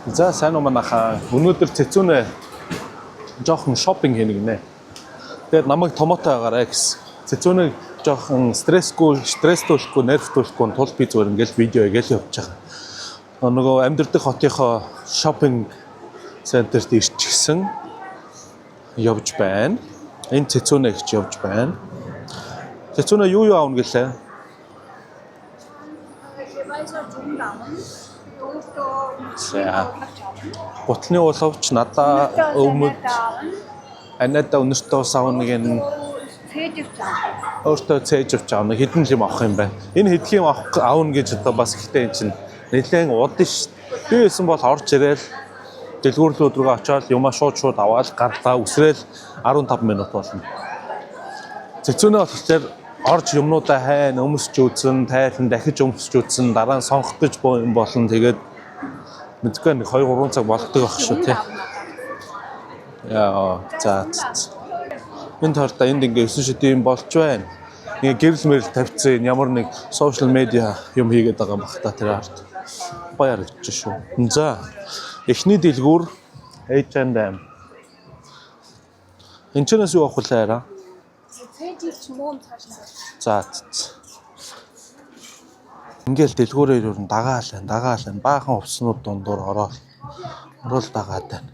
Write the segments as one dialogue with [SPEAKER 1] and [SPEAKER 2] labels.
[SPEAKER 1] За сайн уу манайхаа. Өнөөдөр цэцүүнээ жоохон шопинг хийнэ гинэ. Тэгээд намайг томотой байгаарай гэсэн. Цэцүүнийг жоохон стресстүүлэхгүй, нервтүүлэхгүй тул би зүгээр ингээл видео игээл явуулж байгаа. Нөгөө амьдардаг хотынхоо шопинг центрт ирчихсэн явж байна. Энэ цэцүүнээ ихч явж байна. Цэцүүнээ юу аавна гэлээ? За. Гутлын уловч надаа өвмөд анада өнөртөө савныг нь өөртөө цээж авч аавна хэдэн юм авах юм байна. Энэ хэдх юм аавна гэж одоо бас ихтэй юм чинь нэлээд удаа ш. Би байсан бол орж ирээл дэлгүүрлүүд рүү очиод юмаа шууд аваад гарлаа үсрээл 15 минут болно. Цэцүүнээ болохоор орж юмнуудаа хайн өмсч үзэн, тайлан дахиж өмсч үзэн, дараа нь сонгох гэж юм болно. Тэгээд мэдгүй нэг 2-3 цаг болдог байх шүү тий. Яа, за. Энэ тартаа энд ингээ 9 шид юм болж байна. Ингээ гэрэл мэрэл тавьчихсан ямар нэг сошиал медиа юм хийгээд байгаа юм бах та тэр арт. Баяр гэж шүү. За. Эхний дэлгүүр H&M. Энд чэнэс юу авах вэ арай? За. Ингээл дэлгүүрээр юу дагаалan баахан хувцснууд дундуур ороод дагаад байна.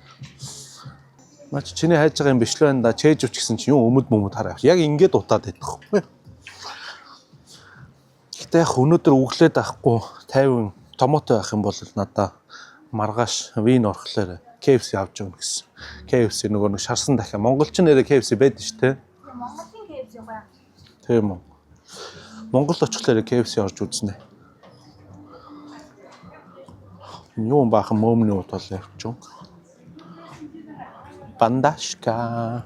[SPEAKER 1] Наач чиний хайж байгаа юм биш л байна да. Чээж өч гэсэн чинь юу өмд хараа. Яг ингээд утаад байдаг хөө. Гэтэ яг өнөөдөр өглөөд авахгүй 50 томотой байх юм бол надаа маргааш вин орхлоор KFC авч өгнө гэсэн. KFC нөгөө нэг шарсан дахиа монголчин нэрээ KFC байдаг шүү дээ.
[SPEAKER 2] Монголын KFC гоё.
[SPEAKER 1] Тийм үү. Монгол очихлоор KFC орж үзнэ. Юу баахан мөмний утал явчих. Бандашка.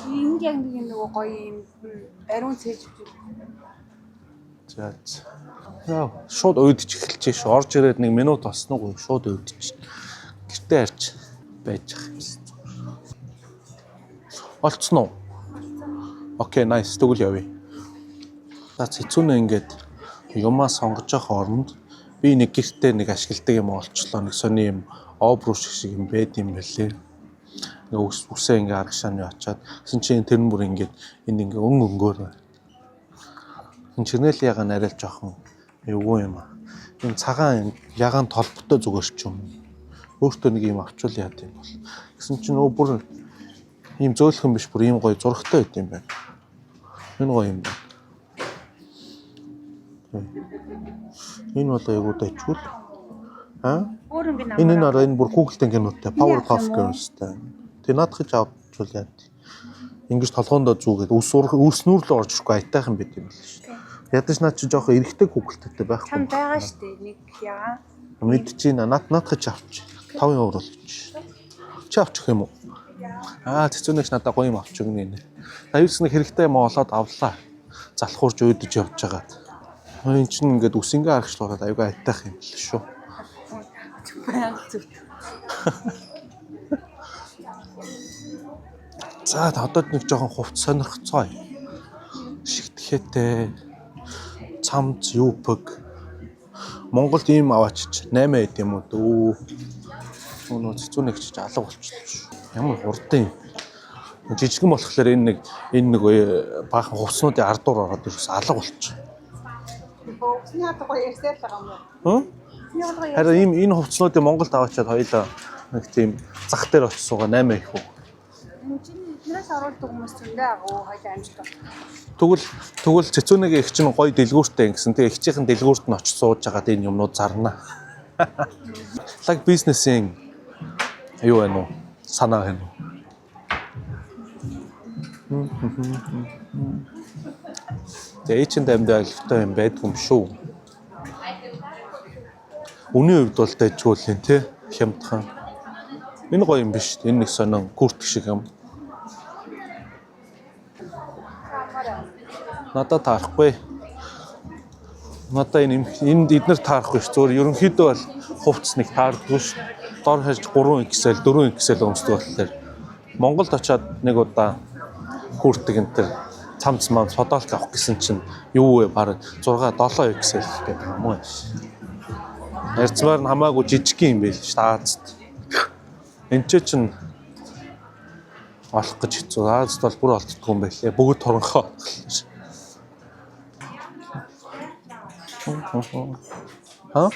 [SPEAKER 2] Энд яг нэг нөгөө гоё юм ариун цээж өгч.
[SPEAKER 1] За. Яа, шууд уйдчих эхэлж ш. Орж ирээд 1 минут босноогүй шууд уйдчих. Гэртээ харж байж ах юмсан. Олцсон уу? Окей, nice. Тэгвэл явъя. За цэцүүнээ ингээд юмаа сонгож явах оронд би нэг гэртээ нэг ашигладаг юм олчлоо. Нэг сони юм обруу шиг юм байд юм бэлээ. Нэг үсээ ингээ аргашааны очоод гэсэн чинь тэр нь бүр ингээд энэ ингээ өнгөөр байна. Энэ чирнэл яга нарай жоохон эвгүй юм аа. Энэ цагаан ягаан толботой зүгээр ч юм. Өөртөө нэг юм авчвал яа гэм бол. Гэсэн чинь бүр ийм зөөлхөн биш бүр ийм гоё зурагтай байт юм байна. Энэ гоё юм байна. Энэ бол айгуу дайчгүй. Энэ нараа энэ бүр Google-тэй гэнүүтэй Powerpuff Girls-тэй. Тэ наадах гэж авчвал яа. Ингиж толгоондоо зүүгээд үснүүр л орж ирэхгүй айтайхан байт юм л шүү. Ядаж наа чи жоохон эрэхтэй Google-тэй байхгүй.
[SPEAKER 2] Чам байгаа штэ нэг яа.
[SPEAKER 1] Мэдчихээн наадах гэж авч 5 евро л гэж. Чи авчих юм уу? Цэцүүнээс надад гоё юм авч өгнө нэ. Аюулс нэг хэрэгтэй юм олоод авлаа. Залхуурж уйдаж явж байгаад. Энэ чинь ингээд үсэнгээ аргачлуулаад аюугаа айтайх юм л шүү. За одоо нэг жоохон хувц сонирхцоо. Шигтгэхтэй цамц юупг Монголд ийм аваач 8 байд юм уу дөө. Өнөө цэцүүнэгч алга болчихлоо шүү. Ямар хурдан юм. Жижигэн болохоор энэ нэг баахан хувцснуудын ардуур ороод ирсэн алга болчих.
[SPEAKER 2] Хувцсны хад гоё ярьсаар л байгаа
[SPEAKER 1] Хм?
[SPEAKER 2] юм уу?
[SPEAKER 1] Харин энэ хувцснуудыг Монголд аваачаад хоёлаа нэг тийм зах дээр очиж суугаа 8 их үү.
[SPEAKER 2] Эднээс оруулдаг хүмүүс зөндөө агуу хоёлаа амжилт.
[SPEAKER 1] Тэгвэл цэцүүнэгийн их чинь гоё дэлгүүртэй гэсэн. Тэгээ ихчийнхэн дэлгүүрт нь очиж сууж байгаад энэ юмнууд зарна. Like бизнесийн юу вэ нөө? Санаа байна уу? Тэгээ H&M дэвлэгтэй юм байдгүй юм шүү. Үний хувьд бол дэжгүүл юм тий хямдхан. Энэ гоё юм биш. Энэ нэг сонин куртк шиг юм. Надад таарахгүй. Надад энд эднэр таарахгүй ш. Зөвөр ерөнхийдөө бол хувцс нэг таардгүй ш. Дор харж 3 XL 4 XL өмсдөг болохоор Монголд очиод нэг удаа куртк энтер цамц мамц фотолк авах гэсэн чинь юу вэ? Бараг 6 7 XL гэдэг юм уу? Ярьцмаар нь хамаагүй жижиг юм байл ш Азад. Энд чинь олох гэж хэцүү. Азад бол бүр олддгүй юм байлээ. Бүгд торонхоо. Ха?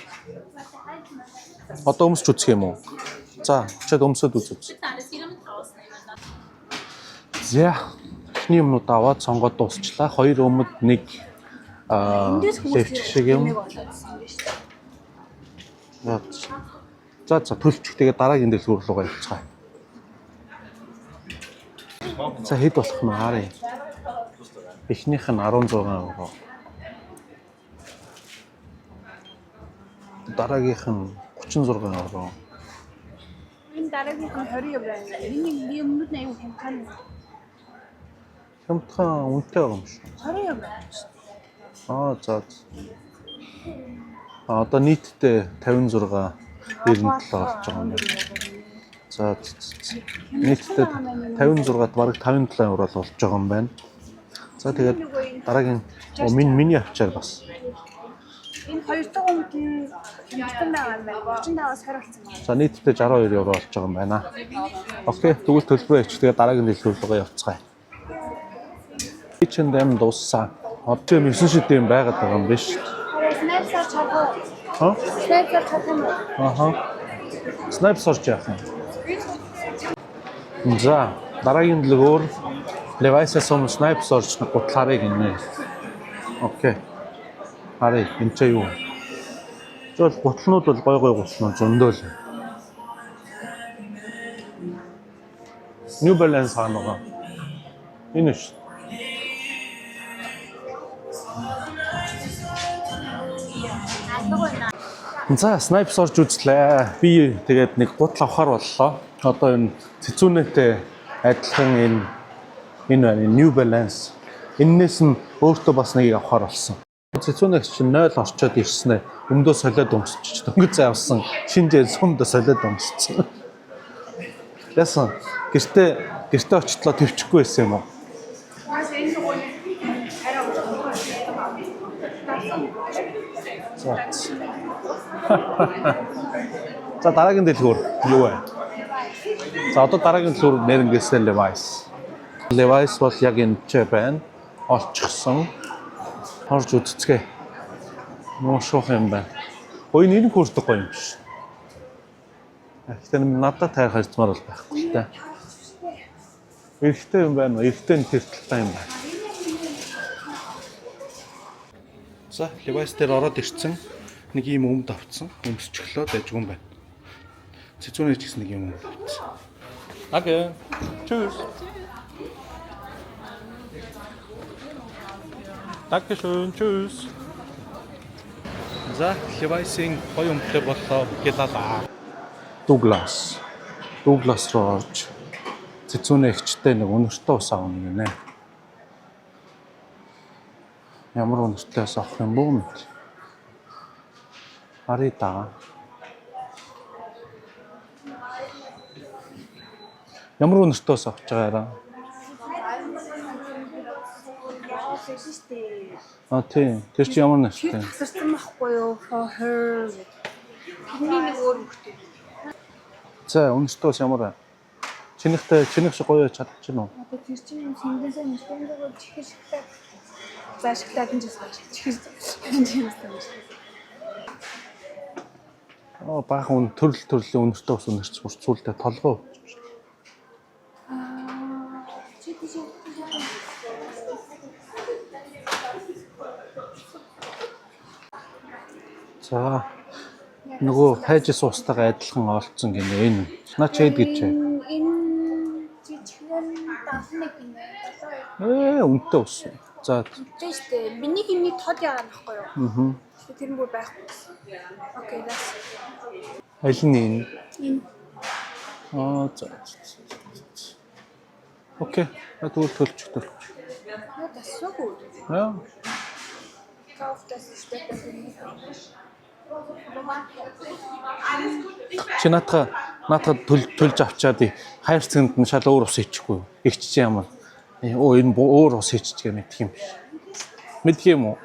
[SPEAKER 1] Одоо өмсч үзэх юм уу? За, чад өмсөд үзье. За, эхний юмнууд аваад сонгоод дуусчлаа. 2 өмд 1 левч шиг юм. За төлчих тэгээ дараагийн дэлгүүр руугаа явцгаая. За хэд болох нь харъя. Эхнийх нь 16 евро. Дараагийнх нь 36 евро.
[SPEAKER 2] Энэ дараагийнх нь 20 евро байна. Энэ өмнөд нь аюу хямдхан.
[SPEAKER 1] Хямдхан үнэтэй байгаа юм шүү.
[SPEAKER 2] 20 евро.
[SPEAKER 1] За. Одоо нийтдээ 56 97 болж байгаа юм байна. За. Нийтдээ 56-ад бараг 57 евро болж байгаа юм байна. За тэгээд дараагийн миний авчаар бас.
[SPEAKER 2] Энэ 2 дахь өмд нь хямдхан байгаа юм байна. 35-аас 20 болсон байна.
[SPEAKER 1] За нийтдээ 62 евро болж байгаа юм байна. Окей, тэгвэл төлбөрөө ич тэгээд дараагийн дэлгүүр руугаа явцгаая. H&M дууссан. Одоо 9 шид юм байгаад байгаа юм биш.
[SPEAKER 2] Снайпсаар чадах.
[SPEAKER 1] Ха?
[SPEAKER 2] Снайпсаар чадах юм.
[SPEAKER 1] Аха. Снайп сорж яах юм. За, дараагийн дэлгүүр Levi's-аас өмнө снайп сорж гутлаарай гинэ. Окей. Харъя, энэ ч юу. Зөв гутлнууд бол гой гутлнууд зөндөөл. New Balance хаанаа. Энэ ш. За, снайп сорж үзлээ. Би тэгээд нэг гутал авахар боллоо. Одоо энэ цэцүүнэтэй адилхан энэ байна. New Balance. Эннээс нь өөртөө бас нэг авахар болсон. Цэцүүнээс чинь 0 орчоод ирсэн ээ. Өмдөө солиод өмсчих. Дөнгөж авсан. Шинжээ сумдөө солиод өмссөн. Яасан? Гэртээ очихлоо төвчихгүй байсан юм уу? За дараагийн дэлгүүр юу вэ? За одоо дараагийн дэлгүүр нэрнгээсээ Levi's. Levi's бол яг энэ ч байна. Олчихсон. Орж үзцгээ. Нуу шуух юм байна. Ой энэ хүрдэг гоё юм биш. Гэхдээ надад тайрах хэрцмаар бол байхгүй л та. Эрэгтэй юм байна уу? Эрэгтэй нь тэртэлтэй юм байна. За, Levi's дээр ороод ирсэн. Нэг ийм өмд авцсан. Өмсчихлөө дайжгүй юм байна. Цэцүүнээс ч гэсэн нэг юм өмд авцсан. Окей. Tschüss. Dankeschön. Tschüss. За, Levi's-ийн гоё өмдтэй боллоо. Гэлалаа. Douglas руу орж цэцүүнээ ихчтэй нэг өнөртөө ус авах юм гинэ. Ямар өнөртөө ус авах юм бүү мэд. Харъя та. Ямар өнөртөө ус авч байгаараа. Тийм. Тэр чи ямар нэртэй?
[SPEAKER 2] Тасарсан байхгүй юу? For her. Тэрний нэг өөр хөлтэй.
[SPEAKER 1] За, өнөртөө ус ямар байна? Чинийх шиг гоё чадчихна уу?
[SPEAKER 2] Одоо тэр чинь сэндээсээ мөстөндөө чихэр шигтэй. За шигтэй энэ ч чихэр энэ юм.
[SPEAKER 1] Баахан төрлийн өнөртөө ус өнөрч бүрцүүлдэ толгой. За нөгөө хайжс устайгаа адилхан олцсон гинэ энэ. Наа ч хэд гэж вэ?
[SPEAKER 2] Энэ жижигхэн 71 гинэ.
[SPEAKER 1] Үнэтэй ус. За.
[SPEAKER 2] Тэстэй. Миний хэмний тод яагаад байхгүй юу? Тэр нь бүр байхгүй. Окей, that's.
[SPEAKER 1] Аль нь энэ?
[SPEAKER 2] Энэ.
[SPEAKER 1] За. Окей. Тэгвэл төлчих.
[SPEAKER 2] Das ist so gut.
[SPEAKER 1] Ja.
[SPEAKER 2] Kauf das steht das nicht.
[SPEAKER 1] Чи наатаа төлж авчаад хайр цэнд нь шал өөр ус хийчихгүй. Игч чи ямар. Энэ өөр ус хийчихгээ мэдх юм биш. Мэдх юм уу?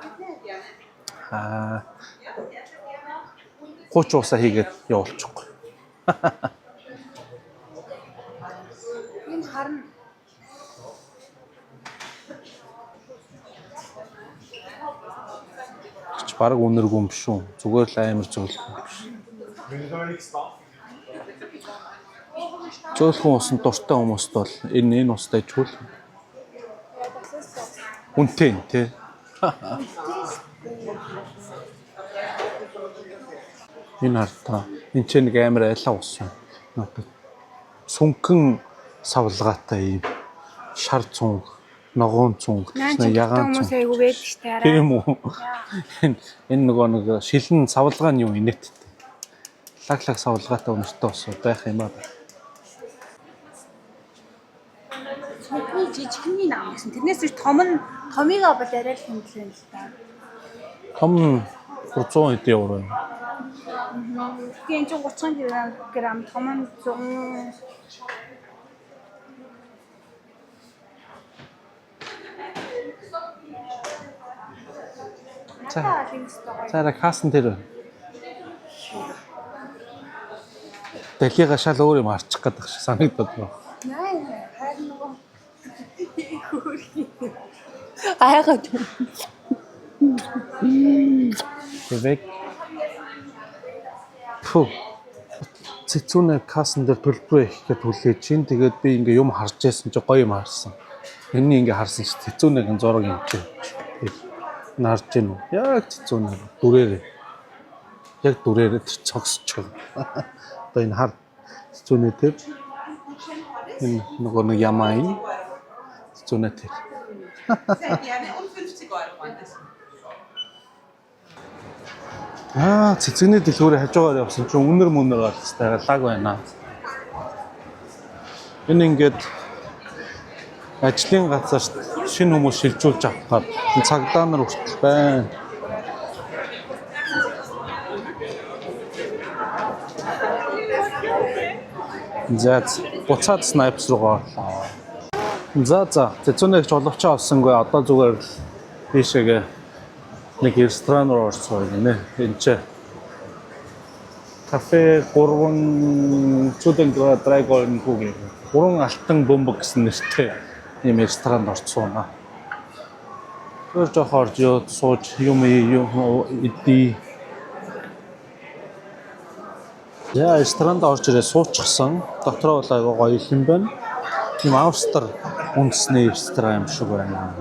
[SPEAKER 1] Хууч уусаа хийгээд явуулчихгүй.
[SPEAKER 2] Энэ харна.
[SPEAKER 1] Ч баг үнэргүй юм биш үү? Зүгээр л амар зөвлөх юм биш. Зөвлөхөн усан дуртай хүмүүст бол энэ устай ижгүй. Үнтэй тий. Энэ хартаа. Энд ч нэг амар айлаа ус юм. Надад сүнхэн савлгаатай юм. Шар цунг, ногоон цунг, ягаан цунг.
[SPEAKER 2] Айгу байдаг штэ арай.
[SPEAKER 1] Тийм үү? Энэ нөгөө нэг шилэн савлгаа нь юу инээдтэй. Лаглаг савлгаатай өмчтэй ус байх юм аа.
[SPEAKER 2] Бидний жижигний нам гэсэн. Тэрнээс ч томигаа бол арай л хэмжлээ л та.
[SPEAKER 1] Том 300 эд евро юм.
[SPEAKER 2] Тийм ч 30 грамм, том нь 100.
[SPEAKER 1] За кассан дээр. Дэлхийга шал өөр юм арчих гэдэг шиг санагдаад байна.
[SPEAKER 2] Яа, харин нөгөө гайхаад.
[SPEAKER 1] Тэвэг. Фу. Цэцүүнээ кассан дээр төлбөрөө ихэхэд хүлээж чинь тэгээд би ингээ юм харж байсан чи гоё юм харсан. Энэний ингээ харсан чи цэцүүнийхэн зураг юм чи. Нарж гин үү? Яг цэцүүнээ дүрээрээ. Яг дүрээрээ тэр цогсож байгаа. Одоо энэ хар цэцүүнээ тэр энэ нөгөө нэг ямаа цэцүүнээ тэр. Цэцэгний дэлгүүрээ хажуугаар явсан чинь үнэр мөнөр болцтой лаг байна. Энэ ингээд ажлын газар шинэ хүмүүс шилжүүлж авахад цагдаа нар хүртэл байна. За буцаад снайпс руугаа орлоо. За цэцүүнээ жоловч авсангүй одоо зүгээр тийшээгээ нэг ресторан руу орсон гинэ. Энд чи кафе 3 чудэнга драйгон гуг. 3 алтан бөмбөг гэсэн нэртэй ийм ресторанд орсон аа. Тэр жоо орж сууж юм идэе. Яа, ресторанд орж ирээ суучихсан. Дотроо бол аяга гоё юм байна. Тийм Австри үндэсний ресторан юм шиг байна.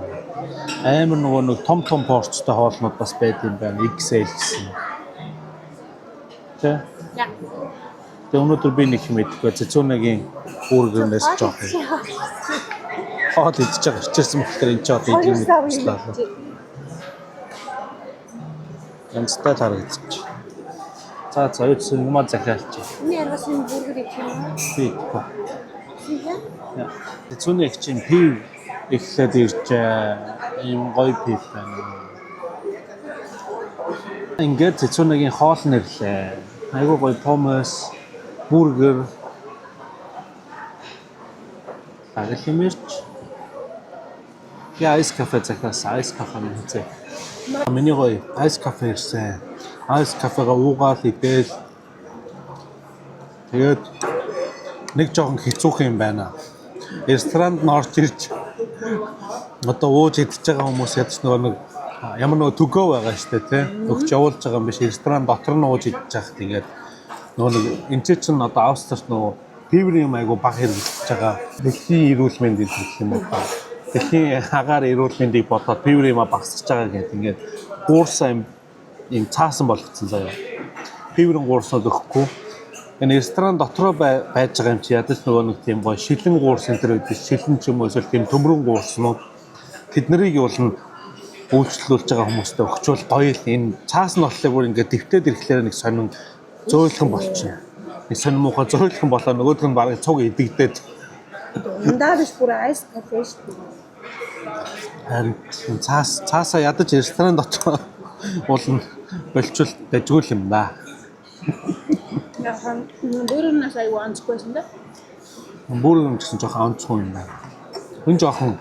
[SPEAKER 1] Амар нөгөө нэг том порцтой хоолнууд бас байд юм байна. XL гэсэн. Тэ?
[SPEAKER 2] Яа.
[SPEAKER 1] Тэгээ өнөөдөр би нэг юм идэхгүй. Цэцүүнэгийн бүргэрнээс жоох. Хоол идчихэж байгаа. Ирчээсэн болохоор энэ ч одоо ийм мэдчихлээ. Янзтай харагдчих. За үгүй юм захиалч.
[SPEAKER 2] Энэ ярвас энэ бүргэр их юм уу?
[SPEAKER 1] Би. Цэцүүний их чинь пив эхлээд ирж ийм гоё пив байна. Ингээд цэцүүнийгийн хоол нэрлээ. Айгуу гоё помос, бүргэр. Агал хэмэрч. Я айс кафе захиасан. Айс кафе мэдээ. Миний гоё айс кафе ирсэн. Айс кафега уугаал идэл. Тэгээд нэг жоохон хэцүүх юм байна. Ресторанд нь орж ирж одоо ууж идчихэж байгаа хүмүүс ядч нөгөө нэг ямар нөгөө түгөө байгаа штэ тий. Өгч явуулж байгаа юм биш. Ресторан дотор нь ууж идчихэж байхад ингээд нөгөө нэг энэ чинь одоо Австрт нөгөө пиврийн айгу баг хэрэгжиж байгаа. Дэлхийн эрүүл мэндийн гэх юм уу. Дэлхийн агаар эрүүл мэндийг бодоод пиврийн багсаж байгаа гэдэг ингээд гуурсан юм цаасан болгоцсон заяа. Пиврийн гуурснууд өгөхгүй. Энэ ресторан дотроо байж байгаа юм чи ядаж нөгөө нэг тийм гоё шилэн гуурс энэ төр гэдэг шилэн ч юм уу эсвэл тийм төмрөн гуурснууд тэднийг юулна үйлчлүүлж байгаа хүмүүстээ өгчвөл гоё л энэ цаас нь болохоор бүр ингээд дэвтээд ирэхлээр нэг сонин зөөлхөн болчихно. Нэг сонин муухай зөөлхөн болоо нөгөөдг нь бараг цуг идэгдээд.
[SPEAKER 2] Эндаа биш бүр айс кафе шүү дээ.
[SPEAKER 1] Харин цаасаа ядаж ресторан дотор уулна болчвол дажгүй юм да.
[SPEAKER 2] Яхан бүрнээс аюу анцгүйсэн дээ.
[SPEAKER 1] Бүрэн гэсэн жоохон онцгүй юм байна. Хүн жоохон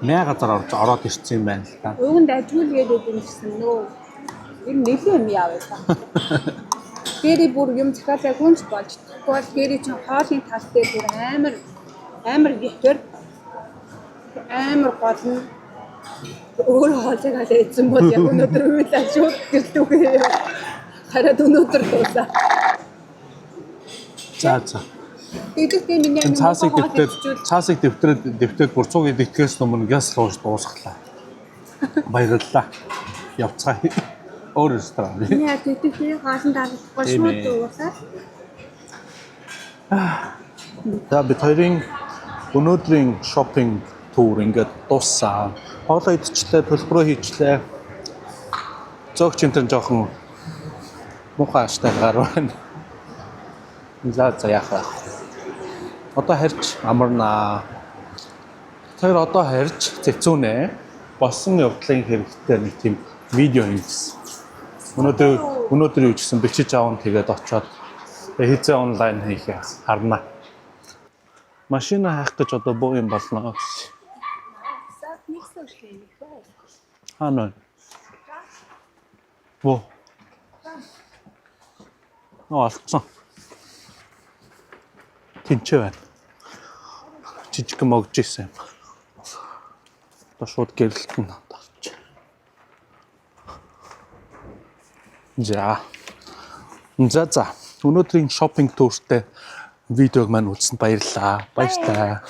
[SPEAKER 1] мя газар ороод ирсэн юм байна л та.
[SPEAKER 2] Уганд ажгүй л гэдэг юм гэсэн нөө. Энэ нэлийн юм яав та. Гэрий бүр юм захиалаагүй ч болж. Тэгвэл гэрий чинь хоолны тал дээр бүр амар витер амар гол нь өөр хоолыг аль эзэн бол яг өнөөдөр үйлээ шууд гэрлүүгээ. Хараад өнөөдөр дуусаа.
[SPEAKER 1] За.
[SPEAKER 2] Тэгэхдээ миний
[SPEAKER 1] цаасыг дэвтээд бүр 100 идэхээс өмнө газ руу дуусглаа. Баярлалаа. Явцгаа. Өөр ресторан.
[SPEAKER 2] миний тэгэхдээ хаалт таалахгүй шууд дуусаа.
[SPEAKER 1] За бид хоёрын өнөөдрийн шопинг тур ингээд дууссан. Хоолоо идчихлээ, төлбөрөө хийчлээ. Зөөгч энэ жоохон муухай аштай гар байна. За яах вэ? Одоо харж амарнаа. Тэр одоо харж цэцүүнэ. Болсон явдлын хэрэгтэй нэг тийм видео хийсэн. Өнөөдөр юу гэсэн бичиж аавн тэгээд очоод хийцээ онлайн хийхээ харна. Машина хайх гэж одоо боо юм болно. Хана. Во. Алцсан. Тинчээ байна. Жижиг могж ийсэн юм. Одоо шууд гэрэлтэн тавч. За. Өнөөдрийн шопинг туртай видеог маань үзсэнд баярлалаа. Баярлалаа.